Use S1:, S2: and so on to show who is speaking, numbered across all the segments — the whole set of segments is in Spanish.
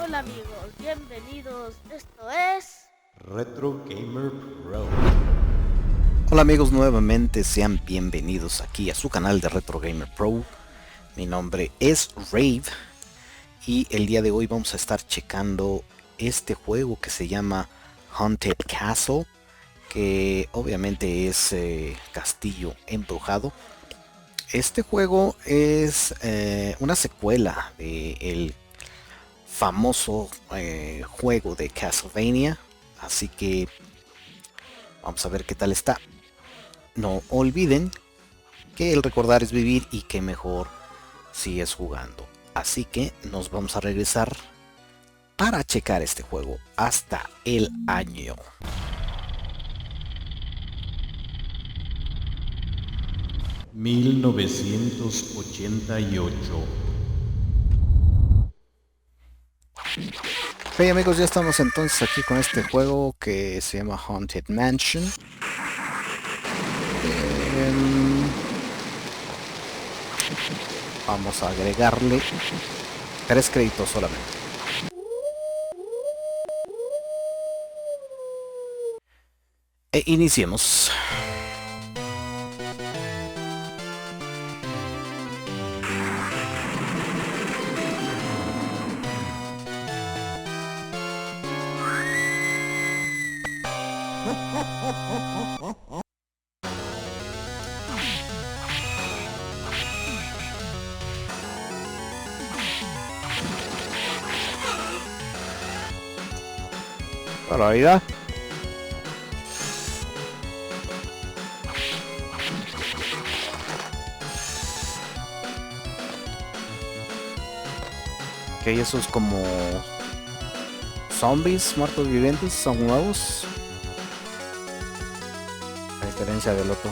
S1: Hola amigos, bienvenidos. Esto es
S2: Retro Gamer Pro.
S3: Hola amigos, nuevamente sean bienvenidos aquí a su canal de Retro Gamer Pro. Mi nombre es Rave y el día de hoy vamos a estar checando este juego que se llama Haunted Castle, que obviamente es Castillo Embrujado. Este juego es una secuela del famoso juego de Castlevania, así que vamos a ver qué tal está. No olviden que el recordar es vivir y que mejor si es jugando. Así que nos vamos a regresar para checar este juego hasta el año
S2: 1988.
S3: Ok amigos, ya estamos entonces aquí con este juego que se llama Haunted Mansion. Vamos a agregarle 3 créditos solamente. E iniciemos. Barbaridad. Ok, esos como zombies, muertos vivientes, son nuevos. A diferencia del otro.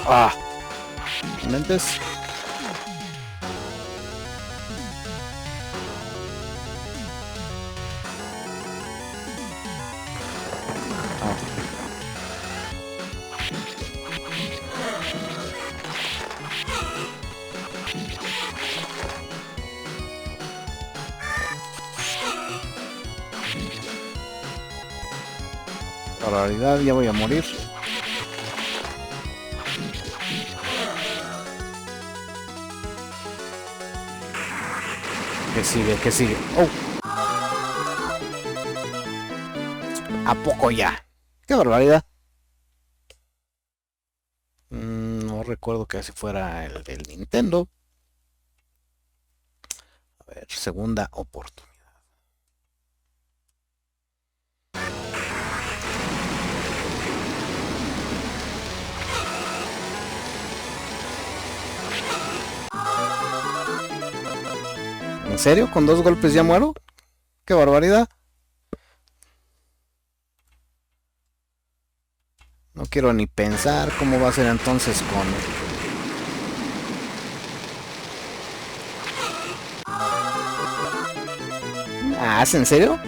S3: Ah, mentes. Barbaridad, ya voy a morir. ¿Qué sigue? ¿Qué sigue? ¡Oh! ¿A poco ya? ¡Qué barbaridad! No recuerdo que así fuera el del Nintendo. A ver, segunda oportunidad. ¿En serio? ¿Con 2 golpes ya muero? ¡Qué barbaridad! No quiero ni pensar cómo va a ser entonces con... Ah, ¿es en serio?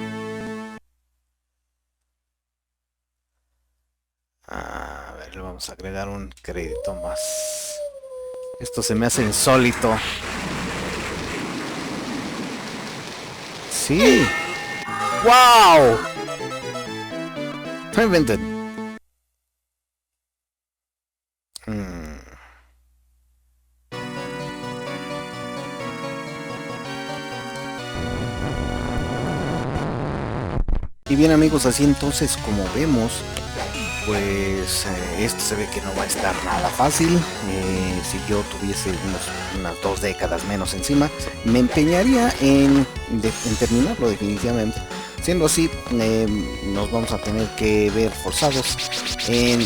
S3: A ver, le vamos a agregar un crédito más. Esto se me hace insólito. Sí. ¡Wow! No inventen. Y bien amigos, así entonces como vemos, pues esto se ve que no va a estar nada fácil. Si yo tuviese unas 2 décadas menos encima, me empeñaría en terminarlo definitivamente. Siendo así, nos vamos a tener que ver forzados en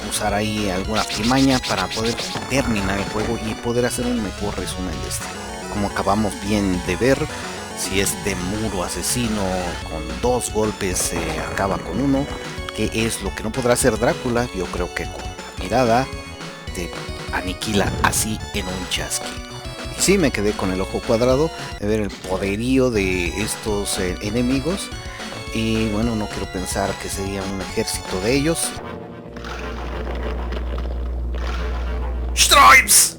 S3: usar ahí alguna artimaña para poder terminar el juego y poder hacer un mejor resumen de este. Como acabamos bien de ver, si este muro asesino con 2 golpes acaba con uno, que es lo que no podrá hacer Drácula, yo creo que con la mirada te aniquila así en un chasquido. Y sí, me quedé con el ojo cuadrado de ver el poderío de estos enemigos. Y bueno, no quiero pensar que sería un ejército de ellos. ¡Stripes!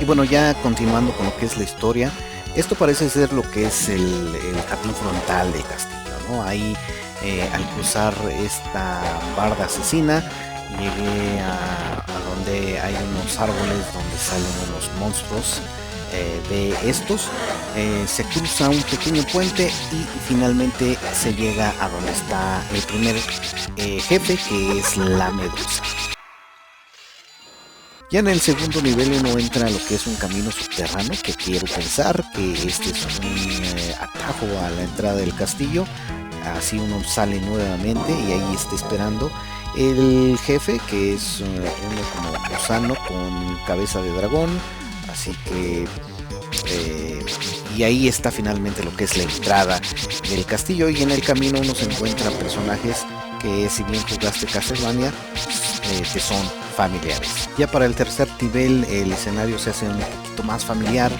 S3: Y bueno, ya continuando con lo que es la historia, Esto parece ser lo que es el jardín frontal del castillo, ¿no? Ahí al cruzar esta barda asesina llegué a donde hay unos árboles donde salen unos monstruos. De estos se cruza un pequeño puente y finalmente se llega a donde está el primer jefe, que es la medusa. Ya en el segundo nivel uno entra a lo que es un camino subterráneo, que quiero pensar que este es un atajo a la entrada del castillo. Así uno sale nuevamente y ahí está esperando el jefe, que es uno como gusano con cabeza de dragón. Así que y ahí está finalmente lo que es la entrada del castillo, y en el camino uno se encuentra personajes que, si bien jugaste Castlevania, te son familiares. Ya para el tercer nivel el escenario se hace un poquito más familiar,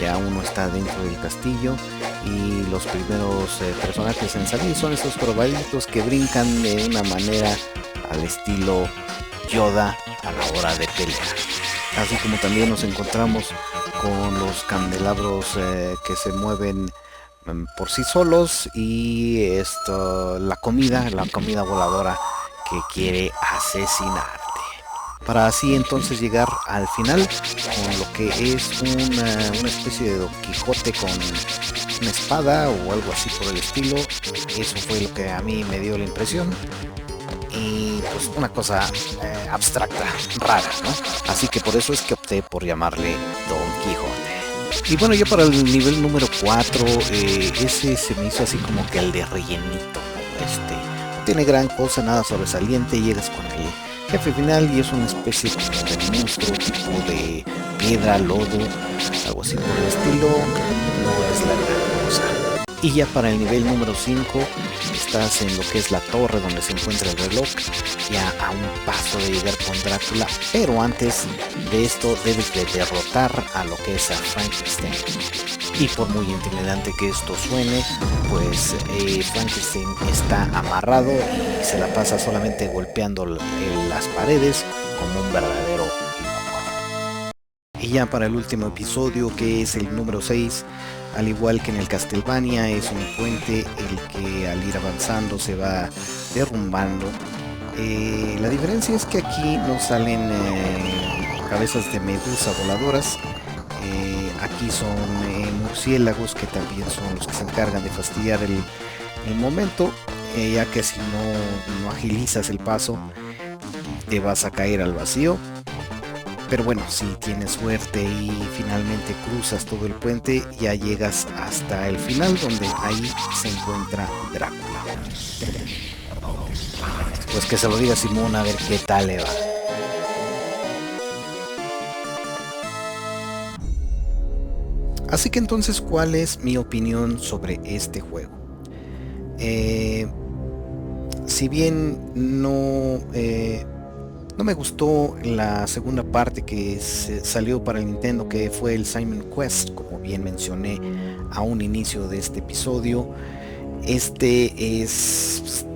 S3: ya uno está dentro del castillo y los primeros personajes en salir son estos probaditos que brincan de una manera al estilo Yoda a la hora de pelear. Así como también nos encontramos con los candelabros que se mueven por sí solos, y la comida voladora que quiere asesinarte. Para así entonces llegar al final con lo que es una especie de Don Quijote con una espada o algo así por el estilo. Eso fue lo que a mí me dio la impresión. Y pues una cosa abstracta, rara, ¿no? Así que por eso es que opté por llamarle Don Quijote. Y bueno, ya para el nivel número 4, ese se me hizo así como que el de rellenito, ¿no? No tiene gran cosa, nada sobresaliente. Llegas con el jefe final y es una especie como de monstruo, tipo de piedra, lodo, algo así por el estilo. No es la gran cosa. Y ya para el nivel número 5 estás en lo que es la torre donde se encuentra el reloj, ya a un paso de llegar con Drácula, pero antes de esto debes de derrotar a lo que es a Frankenstein. Y por muy intimidante que esto suene, pues Frankenstein está amarrado y se la pasa solamente golpeando las paredes como un verdadero loco. Y ya para el último episodio, que es el número 6, al igual que en el Castlevania, es un puente el que al ir avanzando se va derrumbando. La diferencia es que aquí no salen cabezas de medusa voladoras. Aquí son murciélagos, que también son los que se encargan de fastidiar el momento, ya que si no agilizas el paso te vas a caer al vacío. Pero bueno, si tienes suerte y finalmente cruzas todo el puente, ya llegas hasta el final, donde ahí se encuentra Drácula. Pues que se lo diga Simón, a ver qué tal le va. Así que entonces, ¿cuál es mi opinión sobre este juego? Si bien no me gustó la segunda parte que salió para el Nintendo, que fue el Simon Quest, como bien mencioné a un inicio de este episodio, este es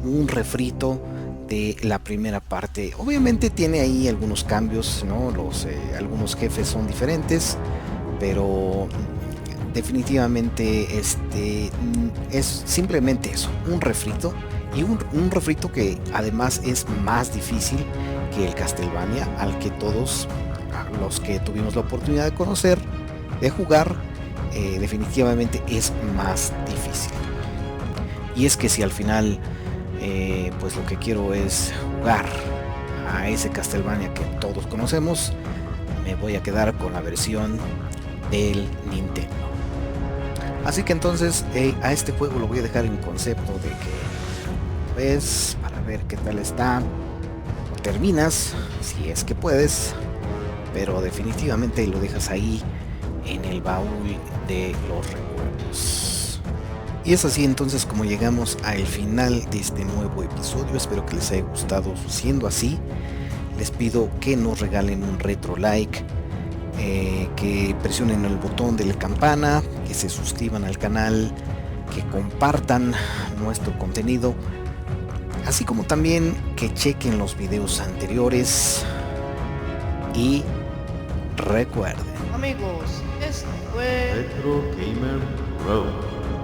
S3: un refrito de la primera parte. Obviamente tiene ahí algunos cambios, ¿no? Algunos jefes son diferentes, pero definitivamente es simplemente eso, un refrito. Y un refrito que además es más difícil que el Castlevania, al que todos los que tuvimos la oportunidad de conocer, de jugar, definitivamente es más difícil. Y es que si al final pues lo que quiero es jugar a ese Castlevania que todos conocemos, me voy a quedar con la versión del Nintendo. Así que entonces a este juego lo voy a dejar en concepto de que, pues, para ver qué tal está, terminas si es que puedes, pero definitivamente lo dejas ahí en el baúl de los recuerdos. Y es así entonces como llegamos al final de este nuevo episodio. Espero que les haya gustado. Siendo así, les pido que nos regalen un retro like, que presionen el botón de la campana, que se suscriban al canal, que compartan nuestro contenido, así como también que chequen los videos anteriores. Y recuerden,
S4: Amigos, esto fue
S2: Retro Gamer Pro.